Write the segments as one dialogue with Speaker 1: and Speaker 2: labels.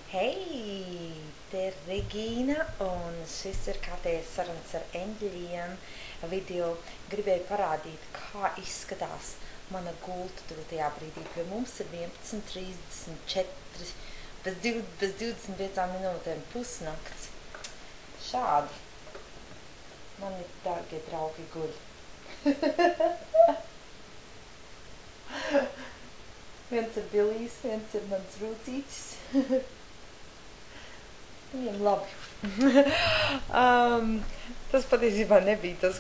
Speaker 1: Hei, te ir Regīna, un šis ir kārtējais sarunas ar eņģeļiem video. Gribēju parādīt, kā izskatās mana gulta dotajā brīdī. Pie mums ir 11:34, bez 25 minūtēm pusnakts. Šādi mani dārgie draugi guļ. Viens ir Bilijs, viens ir mans rūcītis. Viņiem labi. Tas patiesībā nebija tas,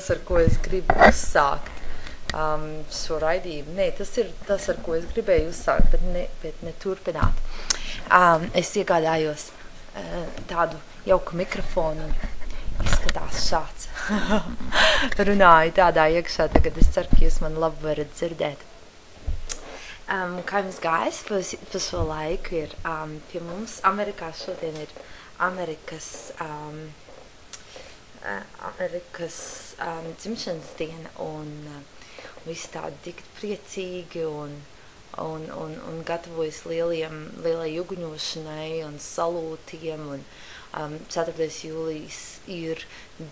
Speaker 1: ar ko es gribu uzsākt šo raidījumu. Nē, tas ir tas, ar ko es gribēju uzsākt, bet ne turpināt. Es iegādājos tādu jauku mikrofonu. Izskatās šāds. Runāju tādā iekšā, tagad es ceru, ka jūs mani labi varat dzirdēt. Kā jums gājis pa šo laiku ir pie mums Amerikā šodien ir Amerikas dzimšanas diena un visi tādi tik priecīgi un gatavojas lielai uguņošanai un salūtiem un 4. jūlijas ir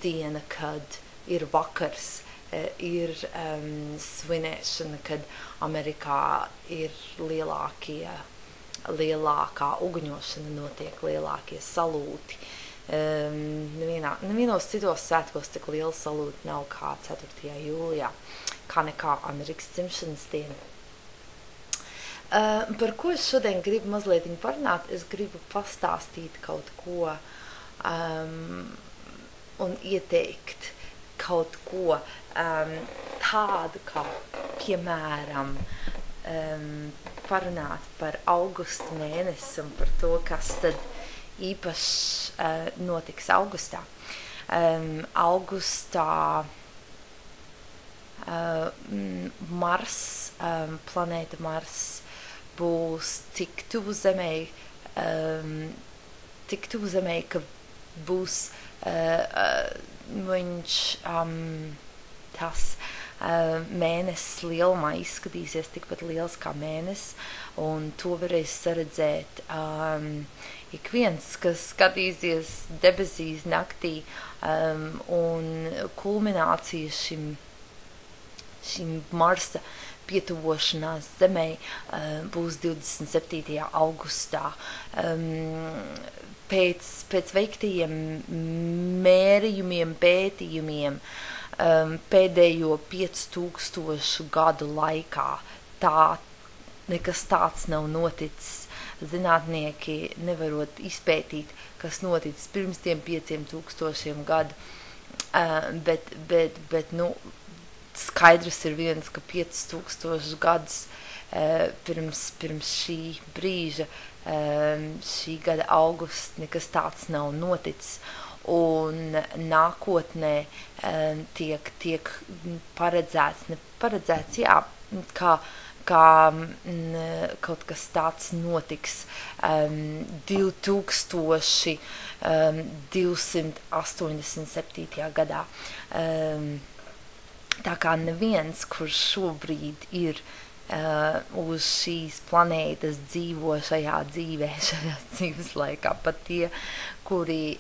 Speaker 1: diena, kad ir vakars, ir svinēšana, kad Amerikā ir lielākā uguņošana notiek, lielākie salūti. Nevienos citos svētkos tik liela salūti nav kā 4. jūlijā, kā nekā Amerikas dzimšanas diena. Par ko es šodien gribu mazliet parunāt, es gribu pastāstīt kaut ko un ieteikt kaut ko tādu, kā, piemēram, parunāt par augusta mēnesi un par to, kas tad īpaši notiks augustā. Augustā planēta Mars būs tik tuvu Zemei, ka būs viņš tas mēnesis lielumā izskatīsies tikpat liels kā mēnesis, un to varēs saredzēt ik viens, kas skatīsies debesīs naktī, un kulminācija šim Marsa pietuvošanās Zemei būs 27. augustā. Pēc veiktajiem mērījumiem, pētījumiem pēdējo 5000 gadu laikā nekas tāds nav noticis. Zinātnieki nevarot izpētīt, kas noticis pirms tiem 5000 gadu, bet skaidrs ir viens, ka 5000 gadus pirms šī brīža, šī gada augusts, nekas tāds nav noticis. Un nākotnē tiek paredzēts, jā, kā kaut kas tāds notiks 2287. gadā. Tā kā neviens, kurš šobrīd ir uz šīs planētas dzīvo šajā dzīves laikā, pat tie, kuri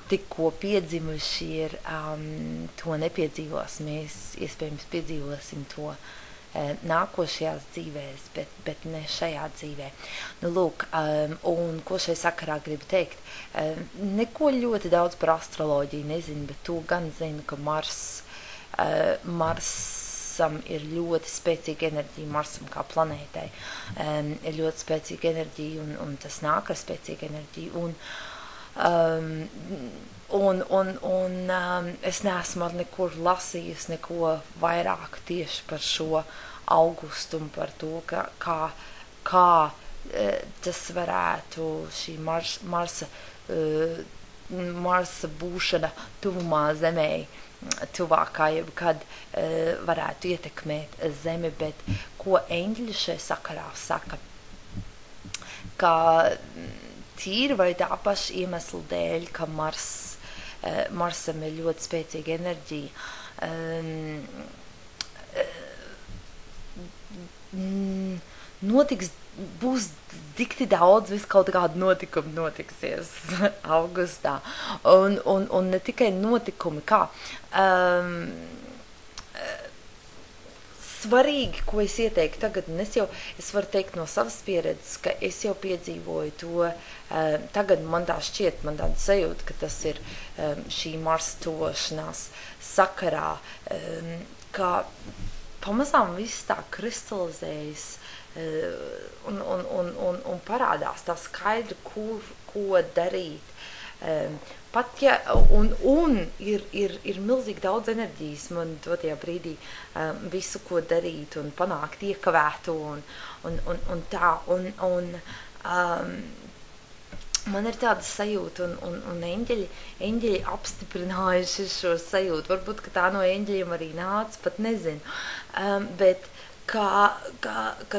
Speaker 1: tikko piedzimuši ir, to nepiedzīvos. Mēs iespējams piedzīvosim to nākošajās dzīvēs, bet ne šajā dzīvē. Lūk, un ko šai sakarā gribu teikt? Neko ļoti daudz par astroloģiju nezinu, bet to gan zinu, ka Marsam ir ļoti spēcīga enerģija, Marsam kā planētai ir ļoti spēcīga enerģija, un tas nāk ar spēcīgu enerģiju, un es neesmu nekur lasījusi neko vairāk tieši par šo augustu un par to, kā tas varētu šī Marsa būšana tuvumā Zemei, tuvākā jebkad varētu ietekmēt Zemi, bet ko eņģeļi šai sakarā saka, ka tīri vai tā paša iemesla dēļ, ka Marsam ir ļoti spēcīga enerģija, būs dikti daudz vis kaut kādu notikumu notiksies augustā. Un ne tikai notikumi, kā svarīgi, ko es ieteiktu tagad, un es varu teikt no savas pieredzes, ka es jau piedzīvoju to, tagad man tā šķiet, man tāda sajūta, ka tas ir šī Marsa tuvošanās sakarā, ka pamazām viss tā kristalizējas un parādās tā skaidri, ko darīt. Pat ja, un ir milzīgi daudz enerģijas man dotajā brīdī visu, ko darīt un panākt iekavētu un tā. Man ir tāda sajūta, un eņģeļi apstiprinājuši šo sajūtu. Varbūt, ka tā no eņģeļiem arī nāca, pat nezinu. Bet ka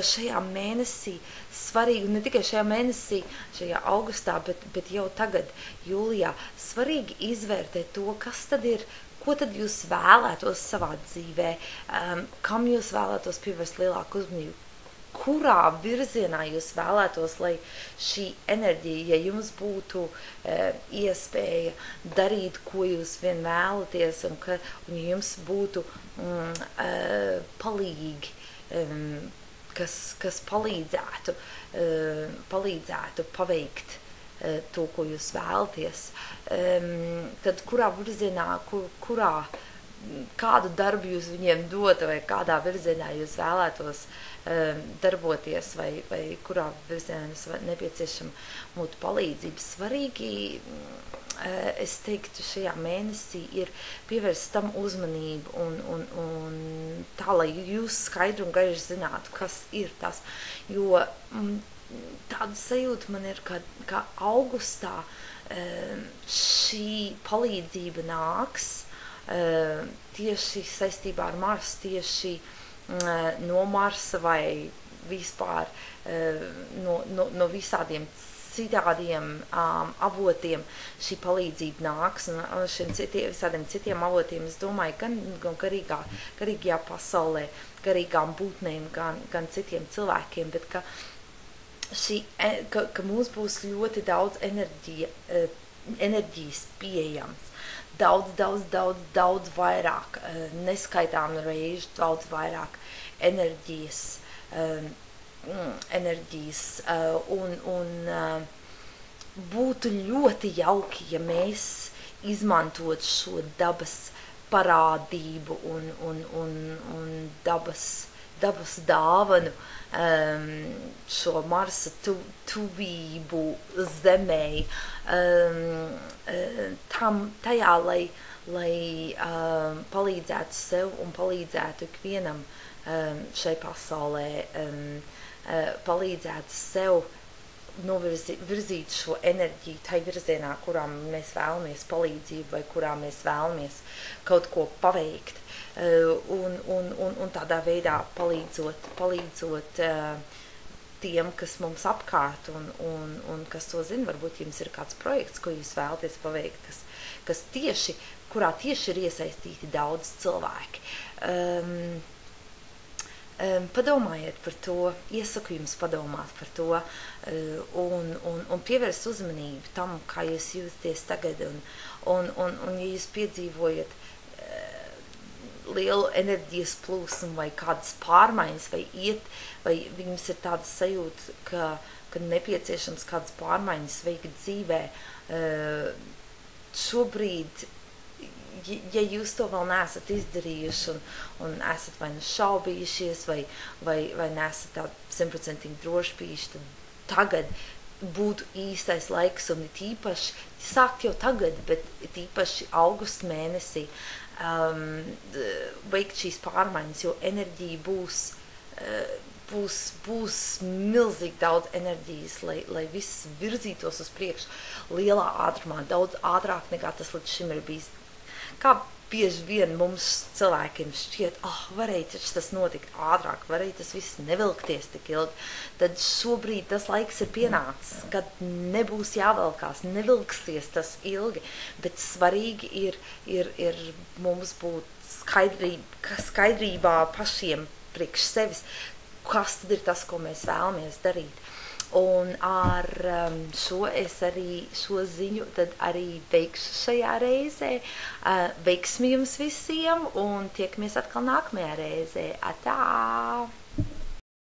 Speaker 1: šajā mēnesī svarīgi, ne tikai šajā mēnesī, šajā augustā, bet jau tagad, jūlijā, svarīgi izvērtēt to, kas tad ir, ko tad jūs vēlētos savā dzīvē, kam jūs vēlētos pievērst lielāku uzmanību, kurā virzienā jūs vēlētos, lai šī enerģija, ja jums būtu iespēja darīt, ko jūs vien vēlaties, un jums būtu palīgi, kas palīdzētu paveikt to, ko jūs vēlaties, tad kurā virzienā, kādu darbu jūs viņiem dotu, vai kādā virzienā jūs vēlētos darboties, vai kurā virzienā jums nepieciešama būtu palīdzība. Svarīgi, es teiktu, šajā mēnesī ir pievērst tam uzmanību un tā, lai jūs skaidri un gaiši zinātu, kas ir tas. Jo tāda sajūta man ir, ka augustā šī palīdzība nāks tieši saistībā ar Marsu, tieši no Marsa vai vispār no visādiem citādiem avotiem šī palīdzība nāks, un visādiem citiem avotiem, es domāju, gan garīgajā pasaulē, garīgām būtnēm, gan citiem cilvēkiem, bet ka mums būs ļoti daudz enerģijas pieejams, daudz vairāk, neskaitāmu reižu, daudz vairāk enerģijas, un būtu ļoti jauki, ja mēs izmantot šo dabas parādību un dabas dāvanu, šo Marsa tuvību zemei, tajā, lai palīdzētu sev un palīdzētu ikvienam šai pasaulē, palīdzētu sev virzīt šo enerģiju tai virzienā, kurā mēs vēlamies palīdzību vai kurā mēs vēlamies kaut ko paveikt, un tādā veidā palīdzot tiem, kas mums apkārt un kas to zina. Varbūt jums ir kāds projekts, ko jūs vēlaties paveikt, kurā tieši ir iesaistīti daudz cilvēki. Padomājiet par to, iesaku jums padomāt par to un pievērst uzmanību tam, kā jūs jūtaties tagad, un ja jūs piedzīvojat lielu enerģijas plūsmu vai kādas pārmaiņas, vai jums ir tāda sajūta, ka nepieciešams kādas pārmaiņas veikt dzīvē, šobrīd, ja jūs to vēl neesat izdarījuši un esat vai nu šaubījušies vai neesat tā 100% droši bijuši, tad tagad būtu īstais laiks, un tīpaši sākt jau tagad, bet tīpaši augusta mēnesī veikt šīs pārmaiņas, jo enerģija būs milzīgi daudz enerģijas, lai viss virzītos uz priekšu lielā ātrumā, daudz ātrāk nekā tas līdz šim ir bijis. Kā bieži vien mums cilvēkiem šķiet, varēja taču tas notikt ātrāk, varēja tas viss nevilkties tik ilgi, tad šobrīd tas laiks ir pienācis, kad nebūs jāvelkās, nevilksies tas ilgi, bet svarīgi ir mums būt skaidrībā pašiem priekš sevis, kas tad ir tas, ko mēs vēlamies darīt. Un ar šo es arī šo ziņu tad arī veikšu šajā reizē. Veiksmi jums visiem un tiekamies atkal nākamajā reizē. Atā!